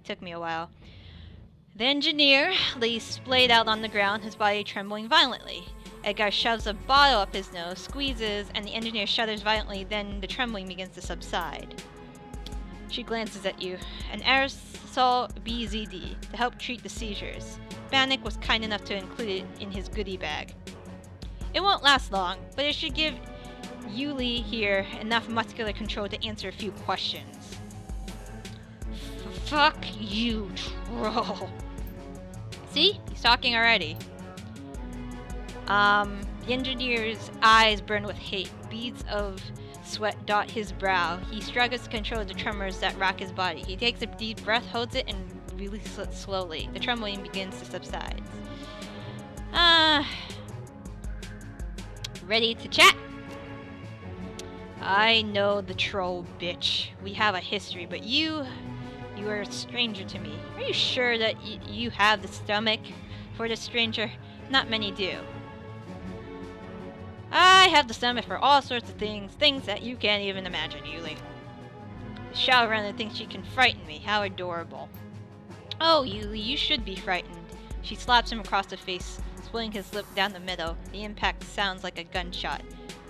Took me a while. The engineer lay splayed out on the ground, his body trembling violently. Edgar shoves a bottle up his nose, squeezes, and the engineer shudders violently, then the trembling begins to subside. She glances at you. An aerosol BZD to help treat the seizures. Bannock was kind enough to include it in his goodie bag. It won't last long, but it should give Yuli here enough muscular control to answer a few questions. Fuck you, troll. See? He's talking already. The engineer's eyes burn with hate. Beads of sweat dot his brow. He struggles to control the tremors that rack his body. He takes a deep breath, holds it, and releases it slowly. The trembling begins to subside. Ready to chat? I know the troll, bitch. We have a history, but you are a stranger to me. Are you sure that you have the stomach for the stranger? Not many do. I have the stomach for all sorts of things that you can't even imagine, Yuli. The Shadowrunner thinks she can frighten me. How adorable. Oh, Yuli, you should be frightened. She slaps him across the face, splitting his lip down the middle. The impact sounds like a gunshot.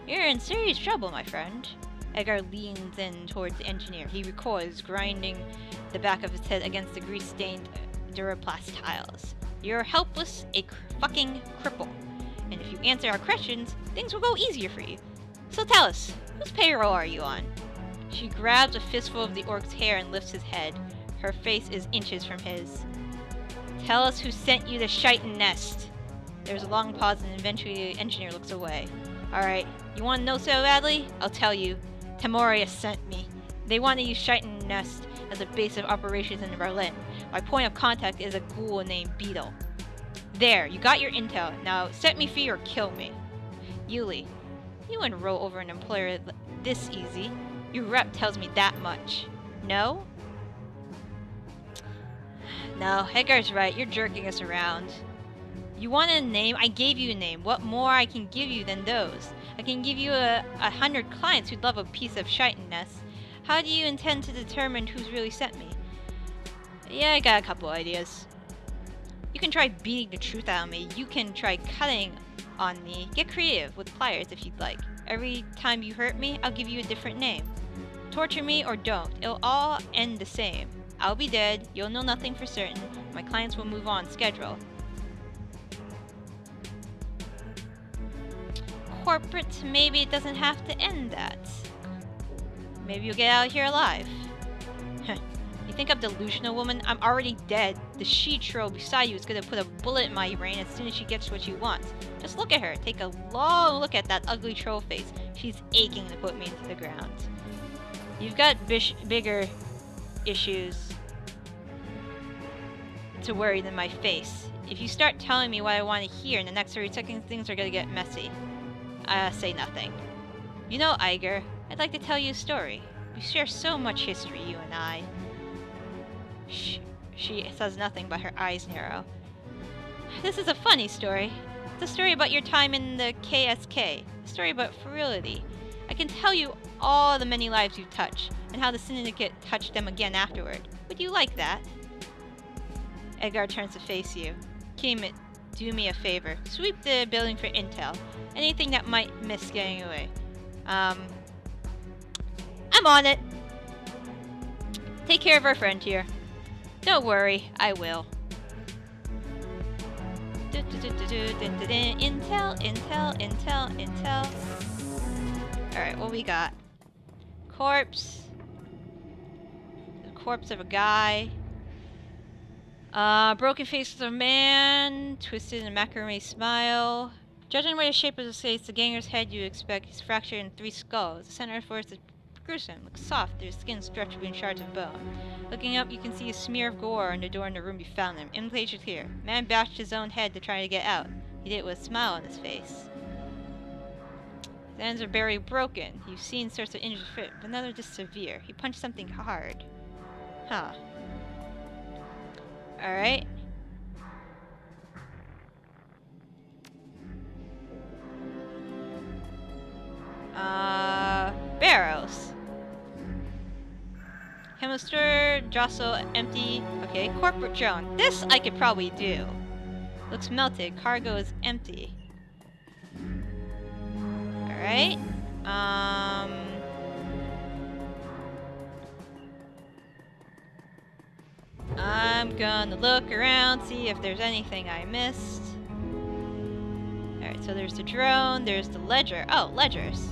You're in serious trouble, my friend. Edgar leans in towards the engineer. He recoils, grinding the back of his head against the grease-stained Duraplast tiles. You're helpless, a fucking cripple. And if you answer our questions, things will go easier for you. So tell us, whose payroll are you on? She grabs a fistful of the orc's hair and lifts his head. Her face is inches from his. Tell us who sent you the Shitan nest. There's a long pause and eventually the engineer looks away. Alright, you want to know so badly? I'll tell you. Tamoria sent me. They want to use Shitan nest as a base of operations in Berlin. My point of contact is a ghoul named Beetle. There, you got your intel. Now set me free or kill me. Yuli, you wouldn't roll over an employer this easy. Your rep tells me that much. No? No, Edgar's right. You're jerking us around. You wanted a name? I gave you a name. What more I can give you than those? I can give you 100 clients who'd love a piece of Shitan nest. How do you intend to determine who's really sent me? Yeah, I got a couple ideas. You can try beating the truth out of me. You can try cutting on me. Get creative with pliers if you'd like. Every time you hurt me, I'll give you a different name. Torture me or don't. It'll all end the same. I'll be dead. You'll know nothing for certain. My clients will move on schedule. Corporate, maybe it doesn't have to end that. Maybe you'll get out of here alive. You think I'm delusional, woman? I'm already dead. The she-troll beside you is gonna put a bullet in my brain as soon as she gets what she wants. Just look at her. Take a long look at that ugly troll face. She's aching to put me into the ground. You've got bigger issues to worry than my face. If you start telling me what I want to hear in the next 30 seconds, things are gonna get messy. Say nothing. You know, Iger, I'd like to tell you a story. We share so much history, you and I. She says nothing, but her eyes narrow. This is a funny story. It's a story about your time in the KSK. A story about virility. I can tell you all the many lives you've touched, and how the Syndicate touched them again afterward. Would you like that? Edgar turns to face you. Kemet, do me a favor. Sweep the building for intel. Anything that might miss getting away. I'm on it. Take care of our friend here. Don't worry, I will. Intel, intel, intel, intel. Alright, what we got? Corpse. The corpse of a guy. Broken face of a man. Twisted in a macrame smile. Judging by the shape of his face, the ganger's head you expect is fractured in 3 skulls. The center of the forest is gruesome, looks soft, their skin stretched between shards of bone. Looking up, you can see a smear of gore on the door in the room you found him. Invitation clear. Man bashed his own head to try to get out. He did it with a smile on his face. His hands are barely broken. You've seen sorts of injuries fit, but none are just severe. He punched something hard. Huh. Alright. Barrows. Him the store, jostle, empty. Okay, corporate drone. This I could probably do. Looks melted. Cargo is empty. Alright. I'm gonna look around, see if there's anything I missed. Alright, so there's the drone, there's the ledger. Oh, ledgers.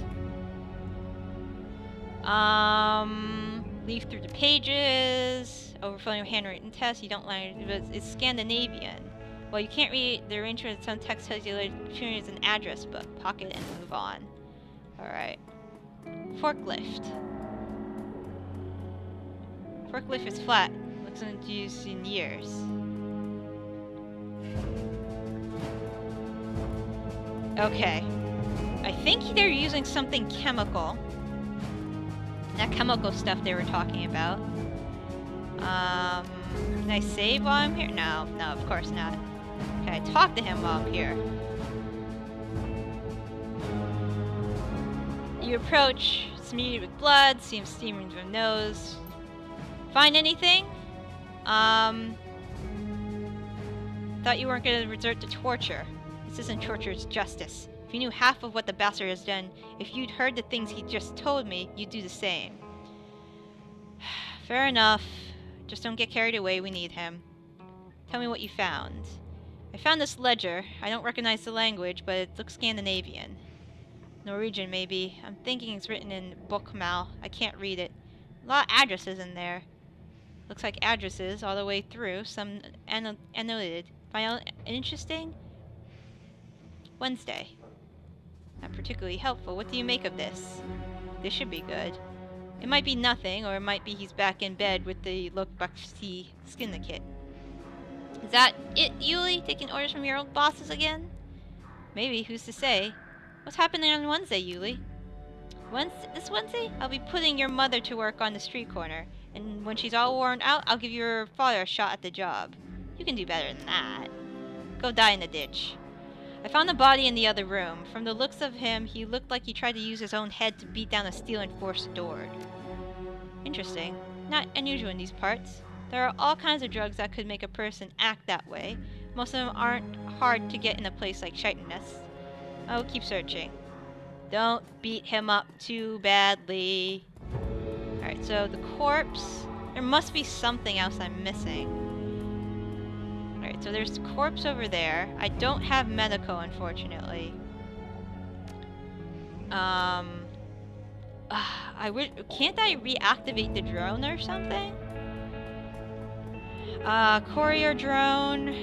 Leaf through the pages. Overflowing handwritten tests. You don't like it. It's Scandinavian. Well, you can't read the arrangement. Some text tells you it's an address book. Pocket and move on. Alright. Forklift. Forklift is flat. Looks unused in years. Okay. I think they're using something chemical. That chemical stuff they were talking about. Can I save while I'm here? No, of course not. Can I talk to him while I'm here? You approach, smeared with blood, seems steaming from the nose. Find anything? Thought you weren't gonna resort to torture. This isn't torture, it's justice. If you knew half of what the bastard has done, if you'd heard the things he just told me, you'd do the same. Fair enough. Just don't get carried away, we need him. Tell me what you found. I found this ledger. I don't recognize the language, but it looks Scandinavian. Norwegian, maybe. I'm thinking it's written in Bokmal. I can't read it. A lot of addresses in there. Looks like addresses all the way through. Some annotated. Find interesting? Wednesday. Not particularly helpful. What do you make of this? This should be good. It might be nothing, or it might be he's back in bed with the Lokbakshi syndicate. Is that it, Yuli? Taking orders from your old bosses again? Maybe, who's to say? What's happening on Wednesday, Yuli? This Wednesday? I'll be putting your mother to work on the street corner, and when she's all worn out, I'll give your father a shot at the job. You can do better than that. Go die in the ditch. I found the body in the other room. From the looks of him, he looked like he tried to use his own head to beat down a steel and force the door. Interesting. Not unusual in these parts. There are all kinds of drugs that could make a person act that way. Most of them aren't hard to get in a place like Shadowrun. Oh, keep searching. Don't beat him up too badly. Alright, so the corpse. There must be something else I'm missing. Alright, so there's the corpse over there. I don't have medical, unfortunately. Can't I reactivate the drone or something? Courier drone.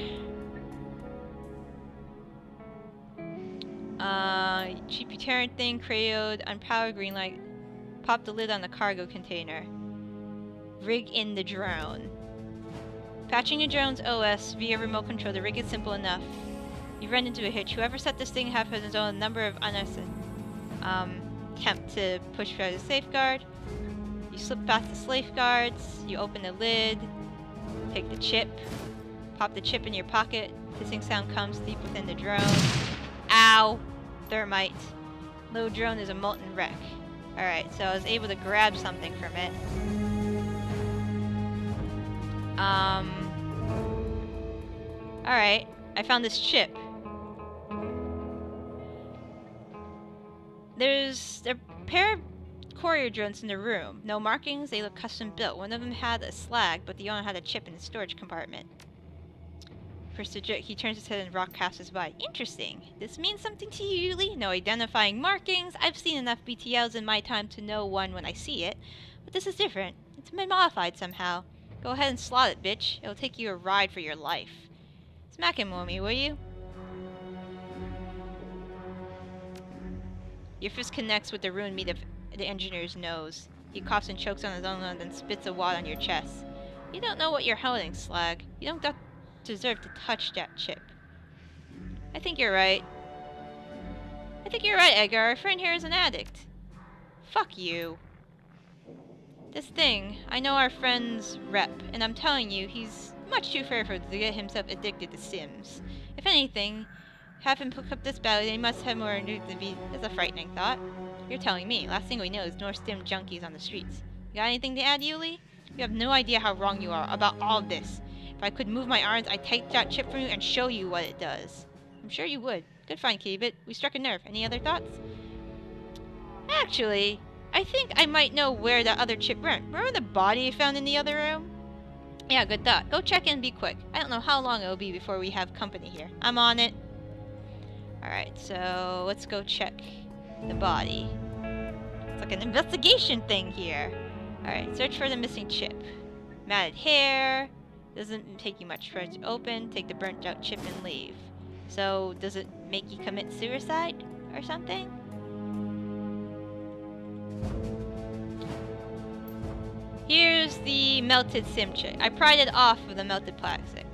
Cheap Terran thing, cradled, unpowered green light. Pop the lid on the cargo container. Rig in the drone. Patching the drone's OS via remote control. The rig is simple enough. You run into a hitch. Whoever set this thing has his own number of unanswered attempt to push through the safeguard. You slip past the safeguards. You open the lid. Take the chip. Pop the chip in your pocket. Hissing sound comes deep within the drone. Ow! Thermite. Low drone is a molten wreck. Alright, so I was able to grab something from it. Alright, I found this chip. There's a pair of courier drones in the room. No markings, they look custom built. One of them had a slag, but the other had a chip in the storage compartment. First he turns his head and rock passes by. Interesting. This means something to you, Yuli? No identifying markings. I've seen enough BTLs in my time to know one when I see it. But this is different. It's been modified somehow. Go ahead and slot it, bitch. It'll take you a ride for your life. Smack him, Womi, will you? Your fist connects with the ruined meat of the engineer's nose. He coughs and chokes on his own and then spits a wad on your chest. You don't know what you're holding, slag. You don't deserve to touch that chip. I think you're right. I think you're right, Edgar. Our friend here is an addict. Fuck you. This thing, I know our friend's rep, and I'm telling you, he's much too fearful to get himself addicted to Sims. If anything, have him pick up this battle, then he must have more to be. That's a frightening thought. You're telling me. Last thing we know is more Sim junkies on the streets. You got anything to add, Yuli? You have no idea how wrong you are about all this. If I could move my arms, I'd take that chip from you and show you what it does. I'm sure you would. Good find, K-Bit. We struck a nerve. Any other thoughts? Actually, I think I might know where that other chip went. Remember the body I found in the other room? Yeah, good thought. Go check in and be quick. I don't know how long it'll be before we have company here. I'm on it. Alright, so let's go check the body. It's like an investigation thing here. Alright, search for the missing chip. Matted hair. Doesn't take you much for it to open. Take the burnt out chip and leave. So, does it make you commit suicide or something? Here's the melted sim chip. I pried it off of the melted plastic.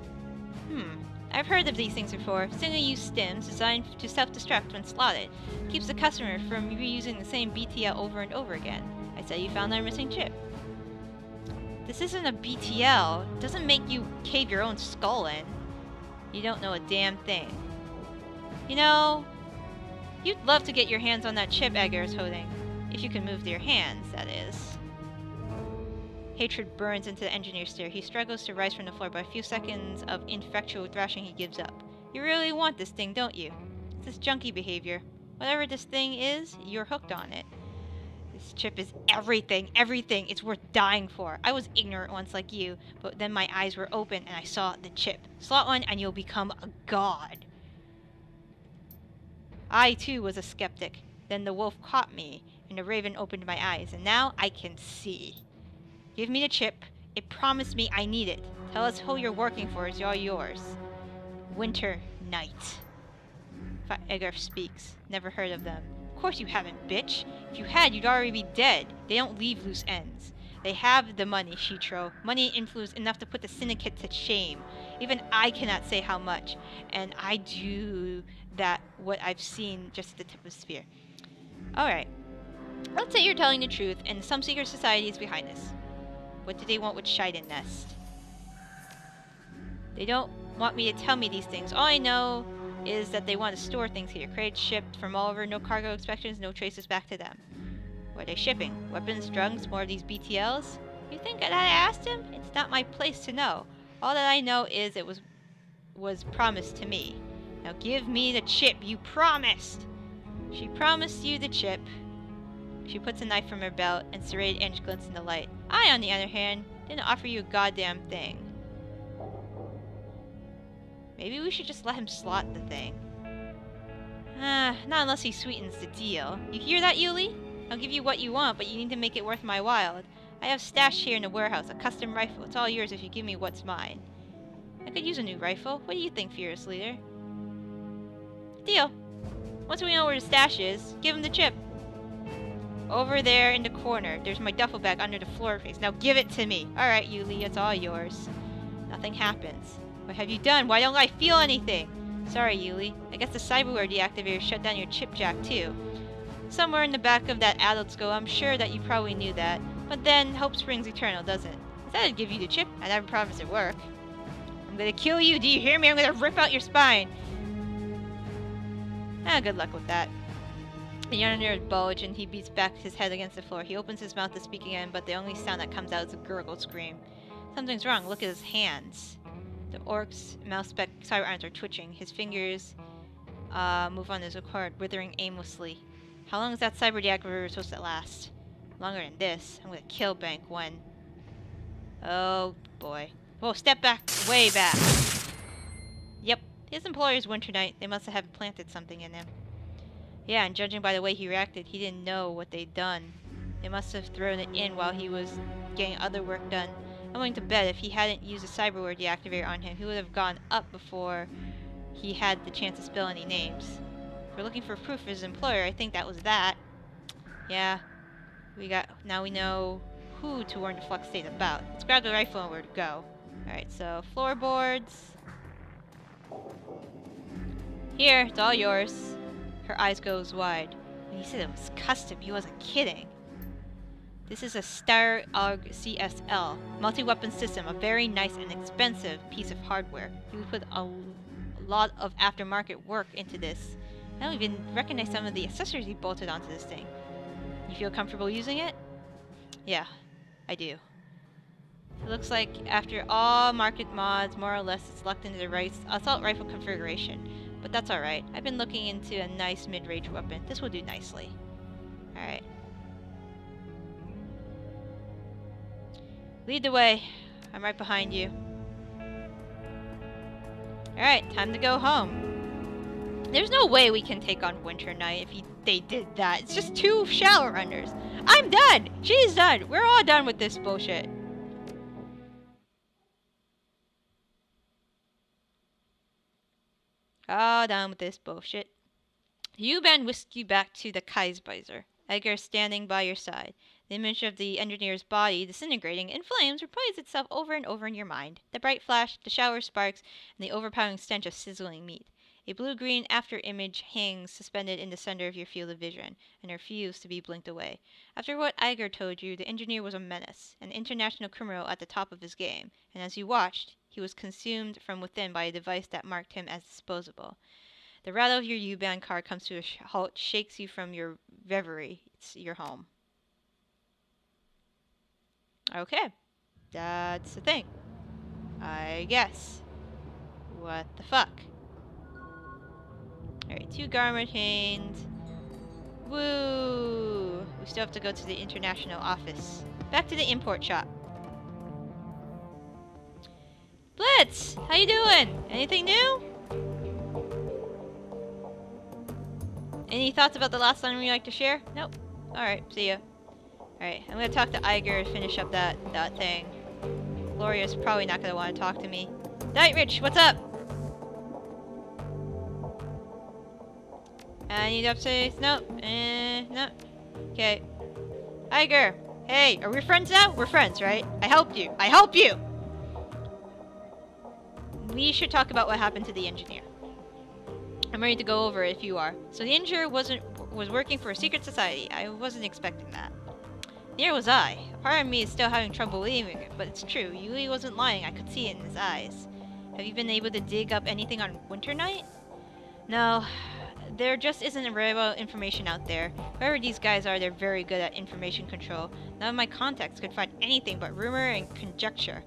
I've heard of these things before. Single-use stims designed to self-destruct when slotted. Keeps the customer from reusing the same BTL over and over again. I say you found our missing chip. This isn't a BTL. It doesn't make you cave your own skull in. You don't know a damn thing. You know, you'd love to get your hands on that chip Edgar's holding. If you can move your hands, that is. Hatred burns into the engineer's stare. He struggles to rise from the floor. By a few seconds of ineffectual thrashing, he gives up. You really want this thing, don't you? It's this junkie behavior. Whatever this thing is, you're hooked on it. This chip is everything, everything. It's worth dying for. I was ignorant once like you, but then my eyes were open and I saw the chip. Slot one and you'll become a god. I, too, was a skeptic. Then the wolf caught me, and the raven opened my eyes, and now I can see. Give me the chip. It promised me I need it. Tell us who you're working for. It's all yours. Winter Night. Edgar speaks. Never heard of them. Of course you haven't, bitch. If you had, you'd already be dead. They don't leave loose ends. They have the money, Shitro. Money and influence enough to put the syndicate to shame. Even I cannot say how much. And I do that what I've seen just at the tip of the spear. Alright. Let's say you're telling the truth, and some secret society is behind this. What do they want with Shiden Nest? They don't want me to tell me these things. All I know is that they want to store things here. Crates shipped from all over, no cargo inspections, no traces back to them. What are they shipping? Weapons, drugs, more of these BTLs? You think that I asked him? It's not my place to know. All that I know is it was promised to me. Now give me the chip you promised! She promised you the chip. She puts a knife from her belt, and serrated edge glints in the light. I, on the other hand, didn't offer you a goddamn thing. Maybe we should just let him slot the thing. Not unless he sweetens the deal. You hear that, Yuli? I'll give you what you want, but you need to make it worth my while. I have stashed here in the warehouse, a custom rifle. It's all yours if you give me what's mine. I could use a new rifle. What do you think, Fearless Leader? Deal. Once we know where the stash is, give him the chip. Over there in the corner. There's my duffel bag under the floor face. Now give it to me. Alright, Yuli, it's all yours. Nothing happens. What have you done? Why don't I feel anything? Sorry, Yuli. I guess the cyberware deactivator shut down your chip jack, too. Somewhere in the back of that adult skull, I'm sure that you probably knew that. But then, hope springs eternal, doesn't it? Instead I'd give you the chip, I never promised it'd work. I'm gonna kill you, do you hear me? I'm gonna rip out your spine! Good luck with that. The yonder bulge and he beats back his head against the floor. He opens his mouth to speak again, but the only sound that comes out is a gurgled scream. Something's wrong. Look at his hands. The orc's mouse-spec cyber arms are twitching. His fingers move on his accord, withering aimlessly. How long is that cyber deactivator supposed to last? Longer than this. I'm gonna kill Bank when... Oh, boy. Whoa, step back. Way back. Yep. His employer's Winter Night. They must have planted something in him. Yeah, and judging by the way he reacted, he didn't know what they'd done. They must have thrown it in while he was getting other work done. I'm willing to bet if he hadn't used a cyberware deactivator on him, he would have gone up before he had the chance to spill any names. If we're looking for proof of his employer, I think that was that. Yeah. Now we know who to warn the Flux State about. Let's grab the rifle and where to go. Alright, so floorboards. Here, it's all yours. Her eyes goes wide. When he said it was custom, he wasn't kidding. This is a Starg CSL, multi-weapon system, a very nice and expensive piece of hardware. He would put a lot of aftermarket work into this. I don't even recognize some of the accessories he bolted onto this thing. You feel comfortable using it? Yeah, I do. It looks like after all market mods, more or less, it's locked into the right assault rifle configuration. But that's alright. I've been looking into a nice mid-range weapon. This will do nicely. Alright. Lead the way. I'm right behind you. Alright, time to go home. There's no way we can take on Winter Night if they did that. It's just 2 Shadowrunners. I'm done! She's done! We're all done with this bullshit. All done with this bullshit. You band whisked you back to the Kaisbeiser. Edgar standing by your side. The image of the engineer's body disintegrating in flames replays itself over and over in your mind. The bright flash, the shower sparks, and the overpowering stench of sizzling meat. A blue-green after-image hangs suspended in the center of your field of vision, and refused to be blinked away. After what Iger told you, the engineer was a menace, an international criminal at the top of his game, and as you watched, he was consumed from within by a device that marked him as disposable. The rattle of your U-Bahn car comes to a halt, shakes you from your reverie. It's your home. Okay. That's the thing. I guess. What the fuck? Alright, 2 garment chains. Woo! We still have to go to the international office. Back to the import shop. Blitz! How you doing? Anything new? Any thoughts about the last line you'd like to share? Nope. Alright, see ya. Alright, I'm gonna talk to Iger to finish up that thing. Gloria's probably not gonna want to talk to me. Night Rich, what's up? I need updates? Nope. Nope. Okay. Iger! Hey, are we friends now? We're friends, right? I helped you. I help you! We should talk about what happened to the engineer. I'm ready to go over it if you are. So the engineer was working for a secret society. I wasn't expecting that. Neither was I. A part of me is still having trouble believing it, but it's true. Yuli wasn't lying. I could see it in his eyes. Have you been able to dig up anything on Winter Night? No. There just isn't reliable information out there. Whoever these guys are, they're very good at information control. None of my contacts could find anything but rumor and conjecture.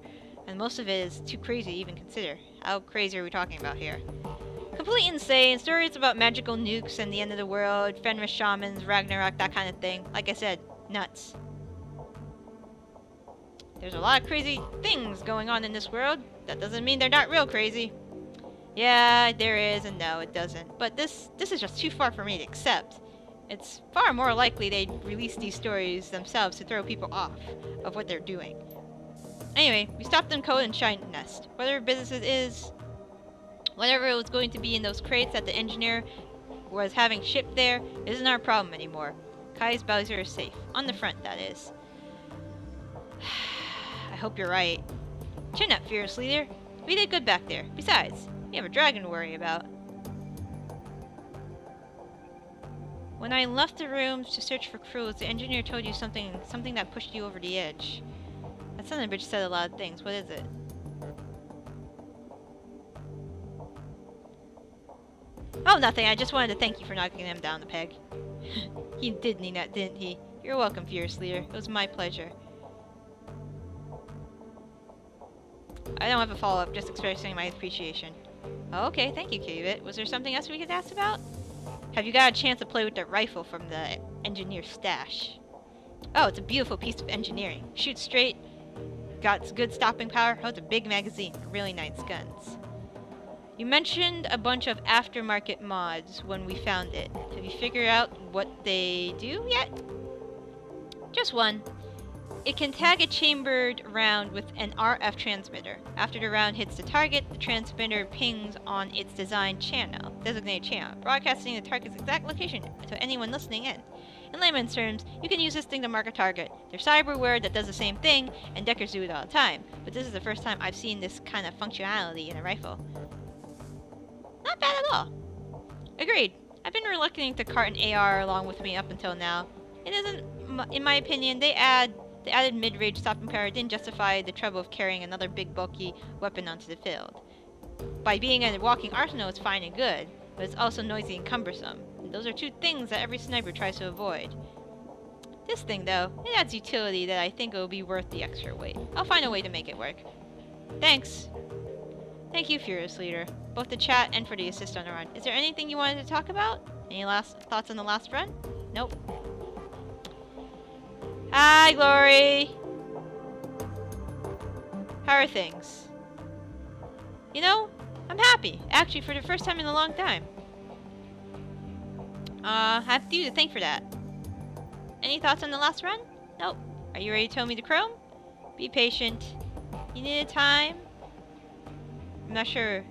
And most of it is too crazy to even consider. How crazy are we talking about here? Complete insane. Stories about magical nukes and the end of the world, Fenris shamans, Ragnarok, that kind of thing. Like I said, nuts. There's a lot of crazy things going on in this world. That doesn't mean they're not real crazy. Yeah, there is, and no, it doesn't. But this is just too far for me to accept. It's far more likely they'd release these stories themselves to throw people off of what they're doing. Anyway, we stopped in Code and Shine Nest. Whatever business it is, whatever it was going to be in those crates that the engineer was having shipped there, isn't our problem anymore. Kai's Bowser is safe. On the front, that is. I hope you're right. Chin up, fearless leader. We did good back there. Besides, we have a dragon to worry about. When I left the rooms to search for crews, the engineer told you something that pushed you over the edge. That son of a bitch said a lot of things. What is it? Oh, nothing. I just wanted to thank you for knocking him down the peg. He did mean that, didn't he? You're welcome, Fierce Leader. It was my pleasure. I don't have a follow-up, just expressing my appreciation. Oh, okay, thank you, Kavit. Was there something else we could ask about? Have you got a chance to play with the rifle from the engineer's stash? Oh, it's a beautiful piece of engineering. Shoots straight, got good stopping power, holds a big magazine, really nice guns. You mentioned a bunch of aftermarket mods when we found it. Have you figured out what they do yet? Just one. It can tag a chambered round with an RF transmitter. After the round hits the target, the transmitter pings on its designated channel, broadcasting the target's exact location to anyone listening in. In layman's terms, you can use this thing to mark a target. There's cyberware that does the same thing, and deckers do it all the time, but this is the first time I've seen this kind of functionality in a rifle. Not bad at all. Agreed. I've been reluctant to cart an AR along with me up until now. It isn't, in my opinion, the added mid-range stopping power didn't justify the trouble of carrying another big bulky weapon onto the field. By being a walking arsenal, it's fine and good, but it's also noisy and cumbersome. And those are two things that every sniper tries to avoid. This thing, though, it adds utility that I think it will be worth the extra weight. I'll find a way to make it work. Thanks. Thank you, Fearless Leader, both the chat and for the assist on the run. Is there anything you wanted to talk about? Any last thoughts on the last run? Nope. Hi, Glory! How are things? You know, I'm happy. Actually, for the first time in a long time. I have you to thank for that. Any thoughts on the last run? Nope. Are you ready to tow me to Chrome? Be patient. You needed time? I'm not sure.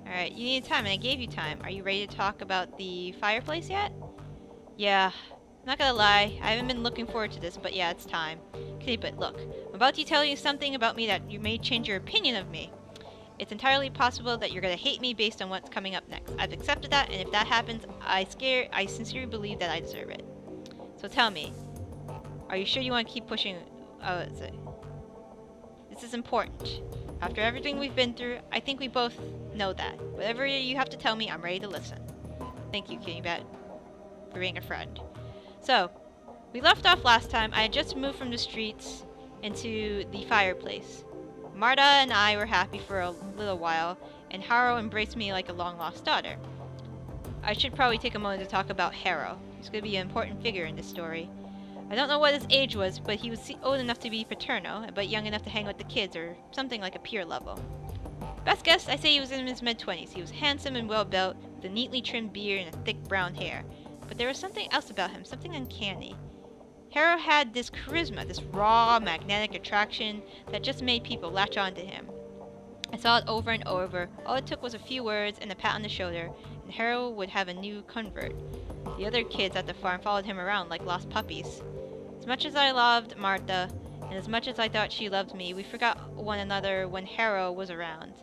Alright, you needed time and I gave you time. Are you ready to talk about the fireplace yet? Yeah. I'm not gonna lie, I haven't been looking forward to this, but yeah, it's time. But look, I'm about to tell you something about me that you may change your opinion of me. It's entirely possible that you're gonna hate me based on what's coming up next. I've accepted that, and if that happens, I sincerely believe that I deserve it. So tell me, are you sure you want to keep pushing? This is important. After everything we've been through, I think we both know that. Whatever you have to tell me, I'm ready to listen. Thank you, Kitty Bat, for being a friend. So, we left off last time. I had just moved from the streets into the fireplace. Marta and I were happy for a little while, and Harrow embraced me like a long-lost daughter. I should probably take a moment to talk about Harrow. He's going to be an important figure in this story. I don't know what his age was, but he was old enough to be paternal, but young enough to hang with the kids, or something like a peer level. Best guess, I say he was in his mid-20s. He was handsome and well-built, with a neatly trimmed beard and thick brown hair. But there was something else about him, something uncanny. Harrow had this charisma, this raw, magnetic attraction that just made people latch on to him. I saw it over and over. All it took was a few words and a pat on the shoulder, and Harrow would have a new convert. The other kids at the farm followed him around like lost puppies. As much as I loved Martha, and as much as I thought she loved me, we forgot one another when Harrow was around.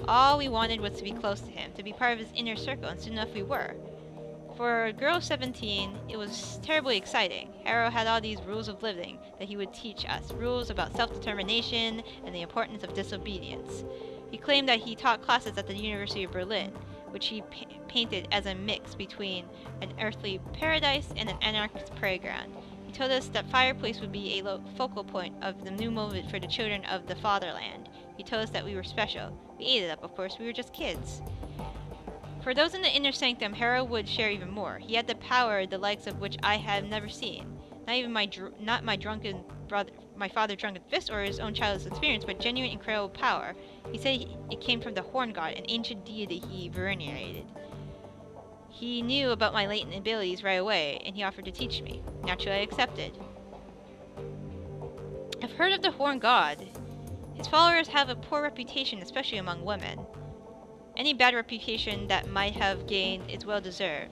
All we wanted was to be close to him, to be part of his inner circle, and soon enough we were. For a girl of 17, it was terribly exciting. Harrow had all these rules of living that he would teach us, rules about self-determination and the importance of disobedience. He claimed that he taught classes at the University of Berlin, which he painted as a mix between an earthly paradise and an anarchist playground. He told us that fireplace would be a focal point of the new movement for the children of the fatherland. He told us that we were special. We ate it up, of course. We were just kids. For those in the inner sanctum, Harrow would share even more. He had the power, the likes of which I have never seen. Not even my father drunken fist or his own childless experience, but genuine, incredible power. He said it came from the Horn God, an ancient deity he venerated. He knew about my latent abilities right away, and he offered to teach me. Naturally, I accepted. I've heard of the Horn God. His followers have a poor reputation, especially among women. Any bad reputation that might have gained is well deserved.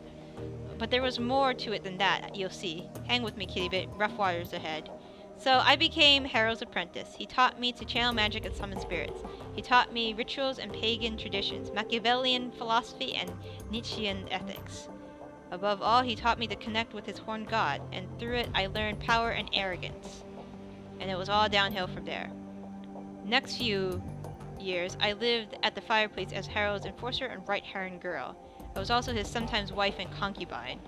But there was more to it than that, you'll see. Hang with me, kitty bit. Rough waters ahead. So I became Harrow's apprentice. He taught me to channel magic and summon spirits. He taught me rituals and pagan traditions, Machiavellian philosophy and Nietzschean ethics. Above all, he taught me to connect with his horned god, and through it I learned power and arrogance. And it was all downhill from there. Next few years, I lived at the fireplace as Harrow's enforcer and right-hand girl. I was also his sometimes wife and concubine.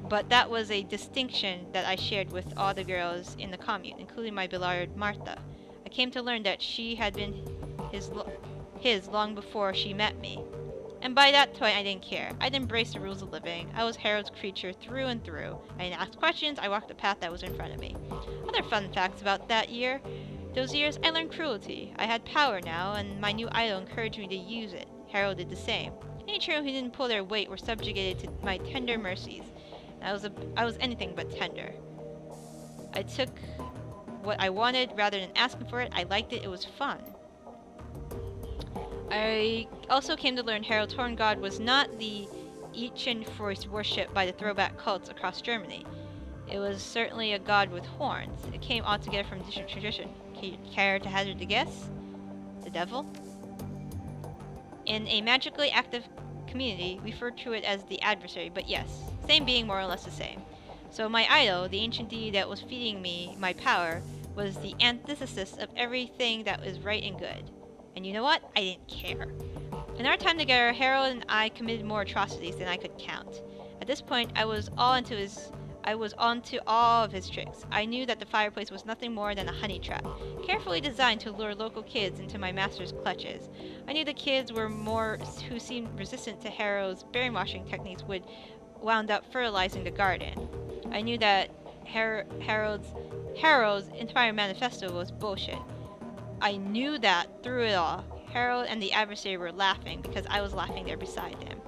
But that was a distinction that I shared with all the girls in the commune, including my beloved Martha. I came to learn that she had been his long before she met me. And by that point, I didn't care. I'd embraced the rules of living. I was Harrow's creature through and through. I didn't ask questions, I walked the path that was in front of me. Other fun facts about those years, I learned cruelty. I had power now, and my new idol encouraged me to use it. Harrow did the same. Any children who didn't pull their weight were subjugated to my tender mercies. I was anything but tender. I took what I wanted rather than asking for it. I liked it. It was fun. I also came to learn Harrow's horn god was not the Eichenfreude worship by the throwback cults across Germany. It was certainly a god with horns. It came altogether from different tradition. Care to hazard a guess? The devil? In a magically active community, we refer to it as the adversary, but yes, same being, more or less the same. So my idol, the ancient deity that was feeding me my power, was the antithesis of everything that was right and good. And you know what? I didn't care. In our time together, Harrow and I committed more atrocities than I could count. At this point, I was all into his I was onto all of his tricks. I knew that the fireplace was nothing more than a honey trap, carefully designed to lure local kids into my master's clutches. I knew the kids who seemed resistant to Harrow's brainwashing techniques would wound up fertilizing the garden. I knew that Harrow's entire manifesto was bullshit. I knew that through it all, Harold and the adversary were laughing because I was laughing there beside them.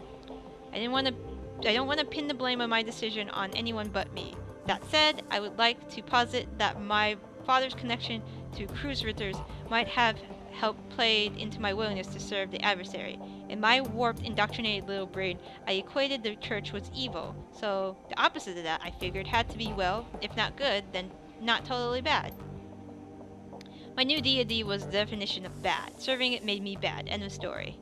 I don't want to pin the blame of my decision on anyone but me. That said, I would like to posit that my father's connection to Cruise-Ritters might have helped played into my willingness to serve the adversary. In my warped, indoctrinated little brain, I equated the church with evil. So, the opposite of that, I figured, had to be, well, if not good, then not totally bad. My new deity was the definition of bad. Serving it made me bad. End of story.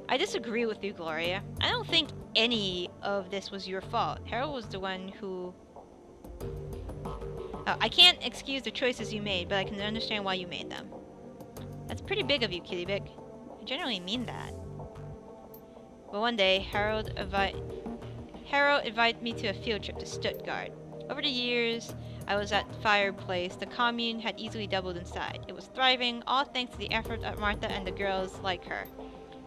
I disagree with you, Gloria. I don't think any of this was your fault. Harold was the one who... I can't excuse the choices you made, but I can understand why you made them. That's pretty big of you, Kitty Big. I generally mean that. But one day, Harold invited me to a field trip to Stuttgart. Over the years I was at the fireplace, the commune had easily doubled in size. It was thriving, all thanks to the effort of Martha and the girls like her.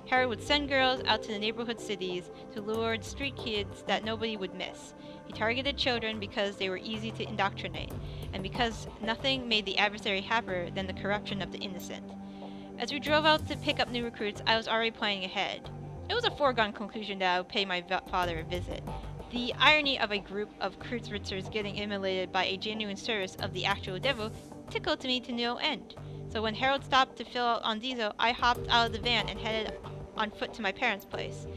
Harold would send girls out to the neighborhood cities to lure street kids that nobody would miss. He targeted children because they were easy to indoctrinate, and because nothing made the adversary happier than the corruption of the innocent. As we drove out to pick up new recruits, I was already planning ahead. It was a foregone conclusion that I would pay my father a visit. The irony of a group of Kreuzritzers getting immolated by a genuine service of the actual devil tickled me to no end. So when Harold stopped to fill out on diesel, I hopped out of the van and headed on foot to my parents' place.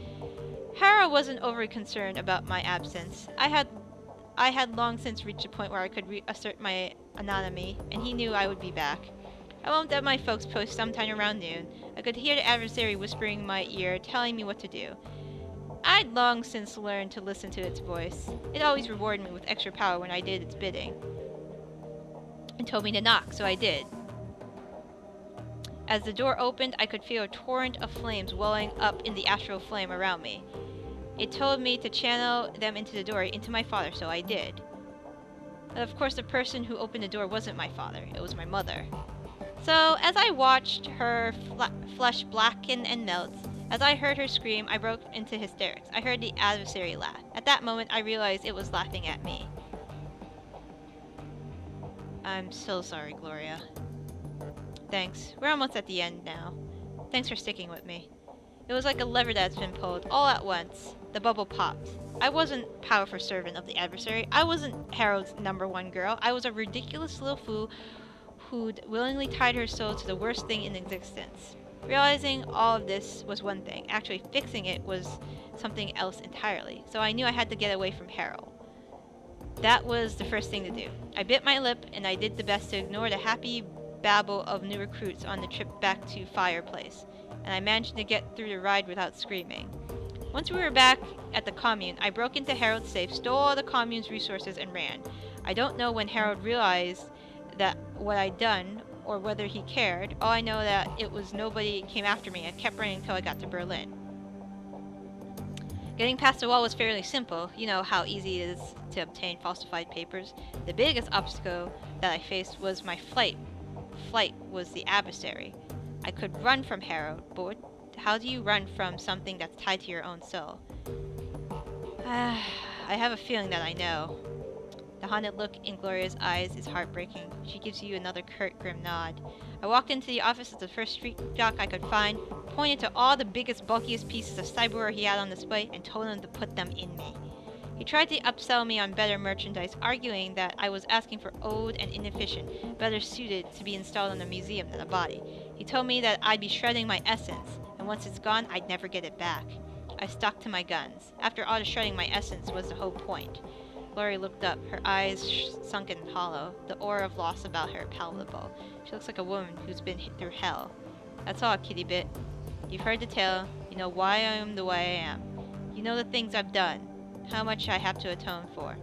Harold wasn't overly concerned about my absence. I had long since reached a point where I could reassert my anonymity, and he knew I would be back. I woke at my folks' post sometime around noon. I could hear the adversary whispering in my ear, telling me what to do. I'd long since learned to listen to its voice. It always rewarded me with extra power when I did its bidding. It told me to knock, so I did. As the door opened, I could feel a torrent of flames welling up in the astral flame around me. It told me to channel them into the door, into my father, so I did. But of course, the person who opened the door wasn't my father. It was my mother. So, as I watched her flesh blacken and melt, as I heard her scream, I broke into hysterics. I heard the adversary laugh. At that moment, I realized it was laughing at me. I'm so sorry, Gloria. Thanks. We're almost at the end now. Thanks for sticking with me. It was like a lever that's been pulled, all at once. The bubble popped. I wasn't powerful servant of the adversary. I wasn't Harold's #1 girl. I was a ridiculous little fool who'd willingly tied her soul to the worst thing in existence. Realizing all of this was one thing. Actually, fixing it was something else entirely. So I knew I had to get away from Harold. That was the first thing to do. I bit my lip, and I did the best to ignore the happy babble of new recruits on the trip back to Fireplace, and I managed to get through the ride without screaming. Once we were back at the commune, I broke into Harold's safe, stole all the commune's resources, and ran. I don't know when Harold realized that what I'd done, or whether he cared. All I know that it was nobody came after me. I kept running until I got to Berlin. Getting past the wall was fairly simple. You know how easy it is to obtain falsified papers. The biggest obstacle that I faced was my flight. Flight was the adversary. I could run from Harold, but how do you run from something that's tied to your own soul? I have a feeling that I know. The haunted look in Gloria's eyes is heartbreaking. She gives you another curt, grim nod. I walked into the office of the first street jock I could find, pointed to all the biggest, bulkiest pieces of cyberware he had on display, and told him to put them in me. He tried to upsell me on better merchandise, arguing that I was asking for old and inefficient, better suited to be installed in a museum than a body. He told me that I'd be shredding my essence, and once it's gone, I'd never get it back. I stuck to my guns. After all, the shredding my essence was the whole point. Gloria looked up, her eyes sunken and hollow, the aura of loss about her palpable. She looks like a woman who's been hit through hell. That's all, kitty bit. You've heard the tale. You know why I am the way I am. You know the things I've done. How much I have to atone for.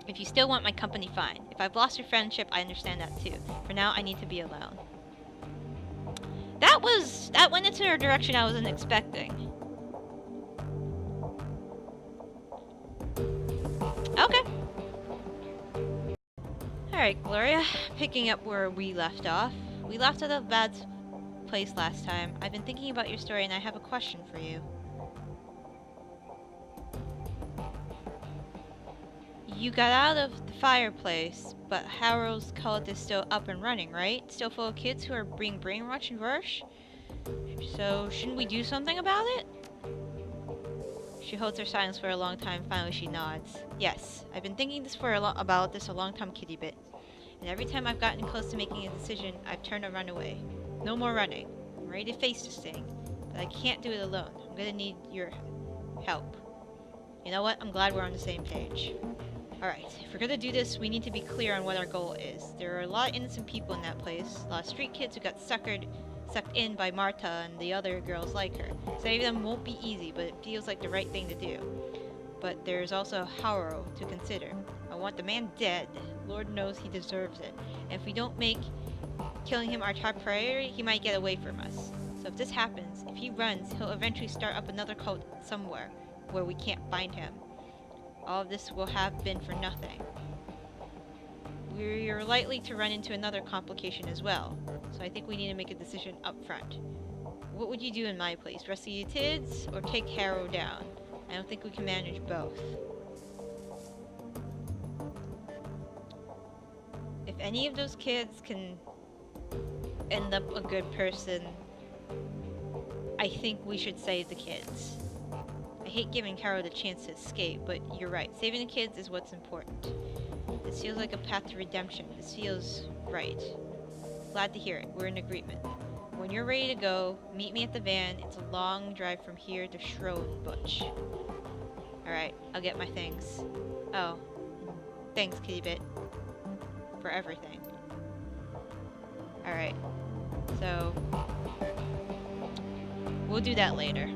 If you still want my company, fine. If I've lost your friendship, I understand that too. For now, I need to be alone. That went into a direction I wasn't expecting. Alright, Gloria. Picking up where we left off. We left at a bad place last time. I've been thinking about your story and I have a question for you. You got out of the fireplace, but Harrow's cult is still up and running, right? Still full of kids who are being brainwashed and rushed? So, shouldn't we do something about it? She holds her silence for a long time. Finally, she nods. Yes, I've been thinking about this a long time, kitty bit. And every time I've gotten close to making a decision, I've turned and run away. No more running. I'm ready to face this thing. But I can't do it alone. I'm gonna need your help. You know what? I'm glad we're on the same page. Alright, if we're gonna do this, we need to be clear on what our goal is. There are a lot of innocent people in that place. A lot of street kids who got sucked in by Marta and the other girls like her. Saving them won't be easy, but it feels like the right thing to do. But there's also Harrow to consider. I want the man dead. Lord knows he deserves it. And if we don't make killing him our top priority, he might get away from us. So if this happens, if he runs, he'll eventually start up another cult somewhere where we can't find him. All of this will have been for nothing. We're likely to run into another complication as well, so I think we need to make a decision up front. What would you do in my place? Rescue your kids, or take Harrow down? I don't think we can manage both. If any of those kids can end up a good person, I think we should save the kids. I hate giving Harrow the chance to escape, but you're right. Saving the kids is what's important. This feels like a path to redemption. This feels right. Glad to hear it. We're in agreement. When you're ready to go, meet me at the van. It's a long drive from here to Butch. Alright, I'll get my things. Oh. Thanks, Kitty Bit. For everything. Alright. So, we'll do that later.